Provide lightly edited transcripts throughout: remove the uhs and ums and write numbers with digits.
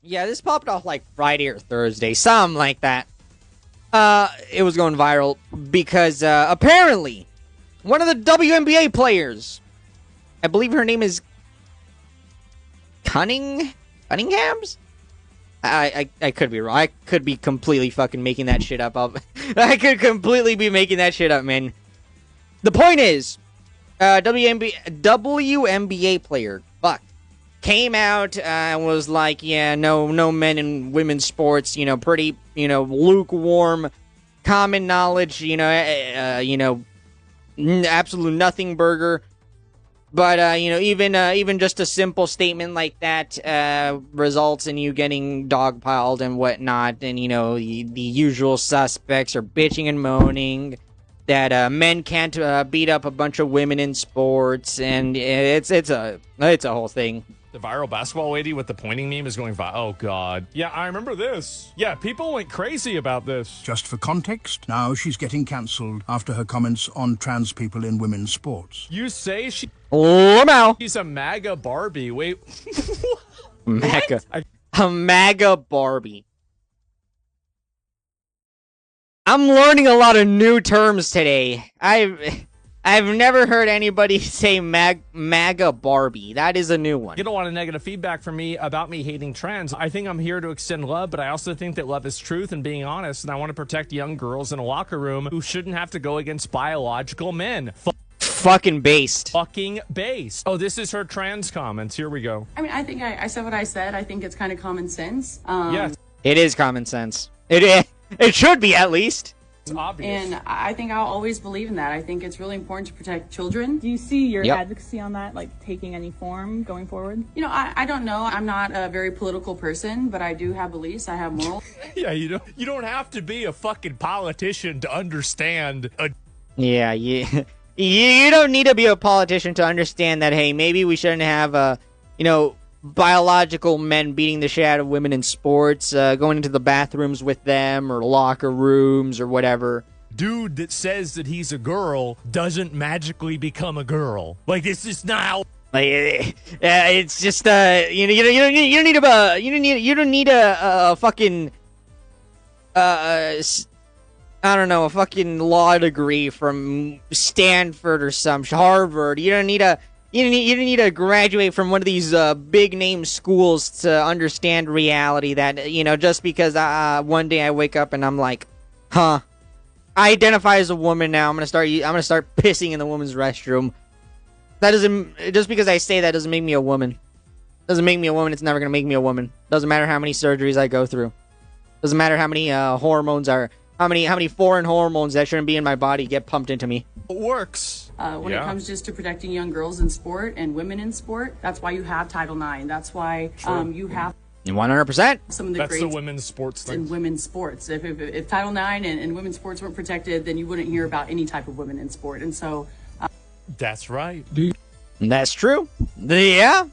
Yeah, this popped off like Friday or Thursday, something like that. It was going viral because apparently one of the WNBA players, I believe her name is Cunninghams? I could be wrong. I could be completely fucking making that shit up. I could completely be making that shit up, man. The point is, WNBA player, fuck, came out and was like, yeah, no men in women's sports, pretty, lukewarm, common knowledge, absolute nothing burger. But, even just a simple statement like that results in you getting dogpiled and whatnot. And, the usual suspects are bitching and moaning that men can't beat up a bunch of women in sports. And it's a whole thing. The viral basketball lady with the pointing meme is going viral. Oh, God. Yeah, I remember this. Yeah, people went crazy about this. Just for context, now she's getting cancelled after her comments on trans people in women's sports. You say she's a MAGA Barbie. Wait. MAGA. A MAGA Barbie. I'm learning a lot of new terms today. I've never heard anybody say MAGA Barbie. That is a new one. Get a lot of negative feedback from me about me hating trans. I think I'm here to extend love, but I also think that love is truth and being honest, and I want to protect young girls in a locker room who shouldn't have to go against biological men. Fucking based. Fucking based. Oh, this is her trans comments. Here we go. I mean, I think I said what I said. I think it's kind of common sense. Yes. It is common sense. It should be, at least. Obvious. And I think I'll always believe in that. I think it's really important to protect children. Do you see your advocacy on that, like, taking any form going forward? I don't know. I'm not a very political person, but I do have beliefs. I have morals. Yeah, you don't have to be a fucking politician to understand. Yeah, you don't need to be a politician to understand that, hey, maybe we shouldn't have, biological men beating the shit out of women in sports, going into the bathrooms with them, or locker rooms, or whatever. Dude that says that he's a girl doesn't magically become a girl. Like, this is not how... It's just, you don't need a fucking, I don't know, a fucking law degree from Stanford or some Harvard. You don't need to graduate from one of these big name schools to understand reality. That just because one day I wake up and I'm like, I identify as a woman now. I'm gonna start pissing in the women's restroom. That doesn't, just because I say that doesn't make me a woman. Doesn't make me a woman. It's never gonna make me a woman. Doesn't matter how many surgeries I go through. Doesn't matter how many hormones are. How many foreign hormones that shouldn't be in my body get pumped into me. It works. When it comes just to protecting young girls in sport and women in sport, that's why you have Title IX. That's why you have 100%. some of the That's greats the women's sports thing. in women's sports. If Title IX and women's sports weren't protected, then you wouldn't hear about any type of women in sport. And so... That's right. That's true. Yeah.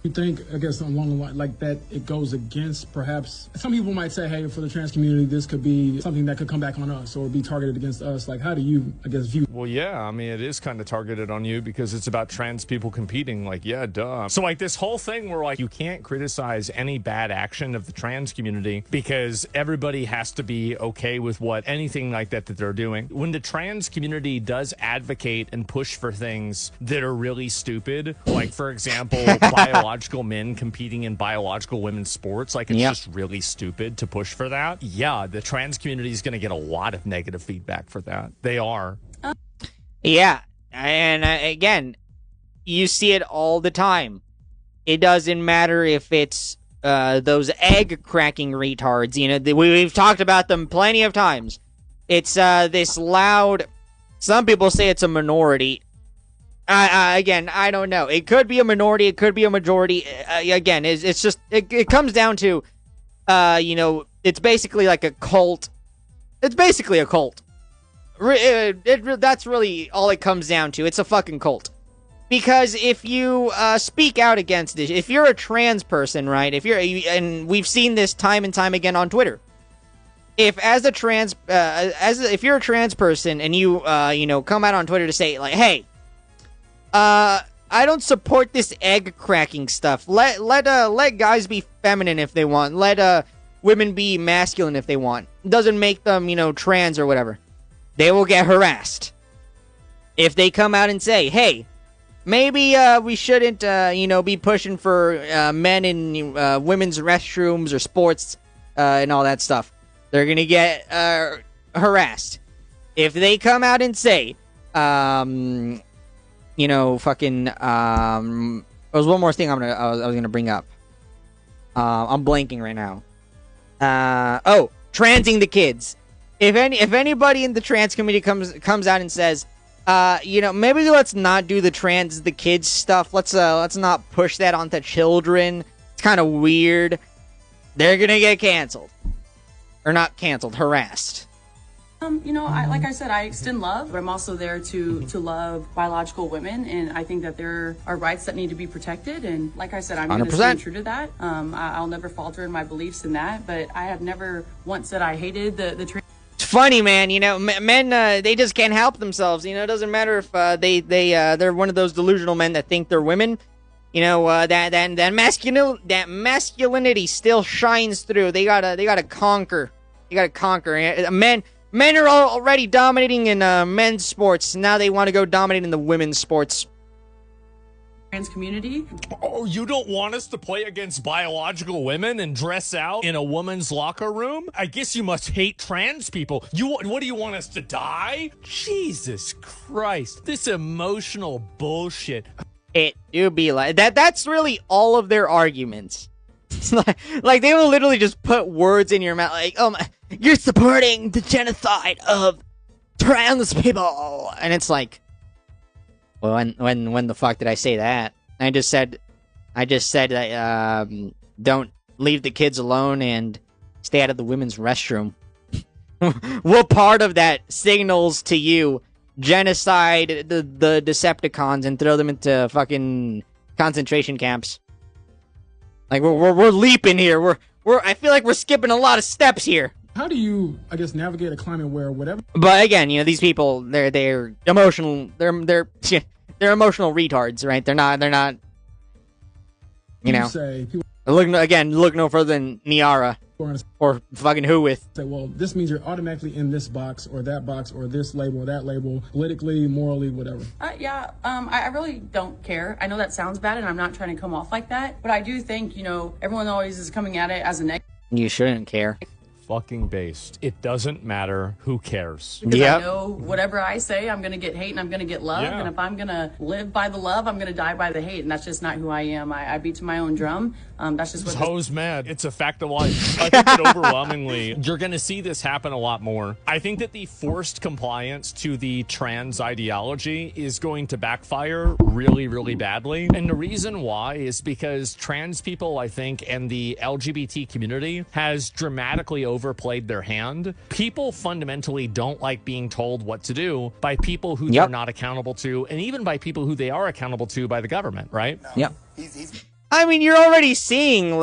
You think, I guess, along the line like that, it goes against perhaps some people might say, hey, for the trans community, this could be something that could come back on us or be targeted against us. Like, how do you, I guess, view? Well, yeah, I mean, it is kind of targeted on you because it's about trans people competing. Like, yeah, duh. So, like, this whole thing where, like, you can't criticize any bad action of the trans community because everybody has to be okay with anything like that they're doing. When the trans community does advocate and push for things that are really stupid, like, for example, biological men competing in biological women's sports, like, it's just really stupid to push for that. Yeah, the trans community is going to get a lot of negative feedback for that. They are. Yeah, and again, you see it all the time. It doesn't matter if it's those egg-cracking retards. We've talked about them plenty of times. It's this loud... Some people say it's a minority. Again, I don't know. It could be a minority. It could be a majority. Again, it's just... It comes down to, it's basically like a cult. It's basically a cult. That's really all it comes down to. It's a fucking cult. Because if you speak out against it, if you're a trans person, right? And we've seen this time and time again on Twitter. If you're a trans person and you come out on Twitter to say, like, hey, I I don't support this egg cracking stuff. Let guys be feminine if they want. Let women be masculine if they want. It doesn't make them, trans or whatever. They will get harassed if they come out and say, "Hey, maybe we shouldn't, be pushing for men in women's restrooms or sports and all that stuff." They're gonna get harassed if they come out and say, fucking. There's one more thing I was gonna bring up. I'm blanking right now. Transing the kids. If anybody in the trans community comes out and says, maybe let's not do the trans the kids stuff. Let's not push that onto children. It's kind of weird. They're gonna get canceled, or not canceled, harassed. Like I said, I extend love, but I'm also there to love biological women, and I think that there are rights that need to be protected. And like I said, I'm going to stay true to that. I'll never falter in my beliefs in that, but I have never once said I hated the trans. It's funny, man. Men they just can't help themselves. It doesn't matter if they're one of those delusional men that think they're women. That masculinity still shines through. They gotta conquer. You gotta conquer. Men are already dominating in men's sports. Now they want to go dominate in the women's sports. Trans community. Oh, you don't want us to play against biological women and dress out in a woman's locker room? I guess you must hate trans people. What do you want us to die? Jesus Christ. This emotional bullshit. It do be like that. That's really all of their arguments. like they will literally just put words in your mouth, like, "Oh my, you're supporting the genocide of trans people," and it's like, well, when the fuck did I say that? I just said that don't leave the kids alone and stay out of the women's restroom. What part of that signals to you genocide the Decepticons and throw them into fucking concentration camps? Like we're leaping here. I feel like we're skipping a lot of steps here. How do you, I guess, navigate a climate where whatever? But again, these people, they're emotional. They're emotional retards, right? They're not. Say people look no further than Niara or fucking who with. Say, well, this means you're automatically in this box or that box or this label or that label, politically, morally, whatever. I really don't care. I know that sounds bad, and I'm not trying to come off like that, but I do think everyone always is coming at it as a negative. You shouldn't care. Fucking based. It doesn't matter. Who cares? Because I know whatever I say, I'm going to get hate and I'm going to get love. Yeah. And if I'm going to live by the love, I'm going to die by the hate. And that's just not who I am. I beat to my own drum. That's just what... Ho's mad. It's a fact of life. I think that overwhelmingly, you're going to see this happen a lot more. I think that the forced compliance to the trans ideology is going to backfire really, really badly. And the reason why is because trans people, I think, and the LGBT community has dramatically overplayed their hand. People fundamentally don't like being told what to do by people who they're not accountable to, and even by people who they are accountable to by the government, right? Yep. I mean, you're already seeing,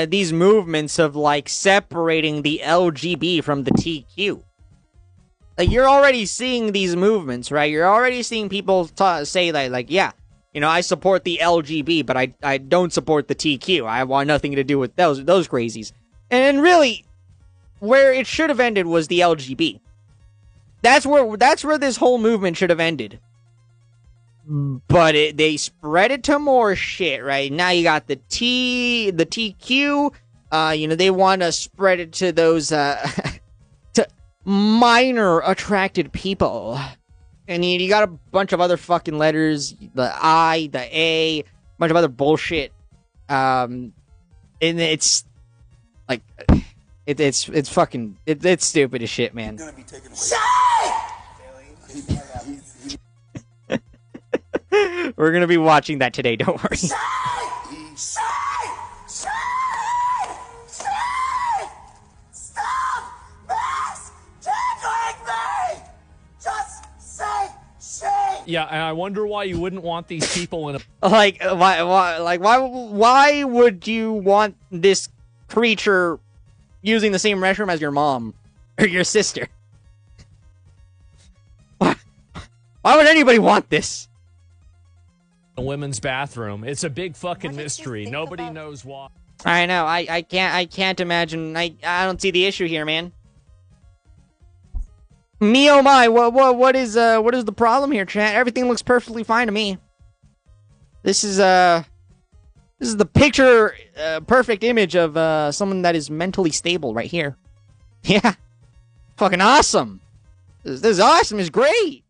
these movements of, separating the LGB from the TQ. You're already seeing these movements, right? You're already seeing people say that, I support the LGB, but I don't support the TQ. I want nothing to do with those crazies. And really, where it should have ended was the LGB. That's where this whole movement should have ended. But they spread it to more shit, right? Now you got the TQ. They want to spread it to those to minor attracted people. And you got a bunch of other fucking letters, the I, the A, a bunch of other bullshit. And it's like it's fucking it's stupid as shit, man. We're gonna be watching that today, don't worry. Yeah, and I wonder why you wouldn't want these people in a... Why would you want this creature using the same restroom as your mom or your sister? Why would anybody want this? a women's bathroom. It's a big fucking mystery. Nobody knows why. I know. I can't imagine. I don't see the issue here, man. Me oh my, what is the problem here, chat? Everything looks perfectly fine to me. This is the picture perfect image of someone that is mentally stable right here. Yeah. Fucking awesome. This is awesome. It's great.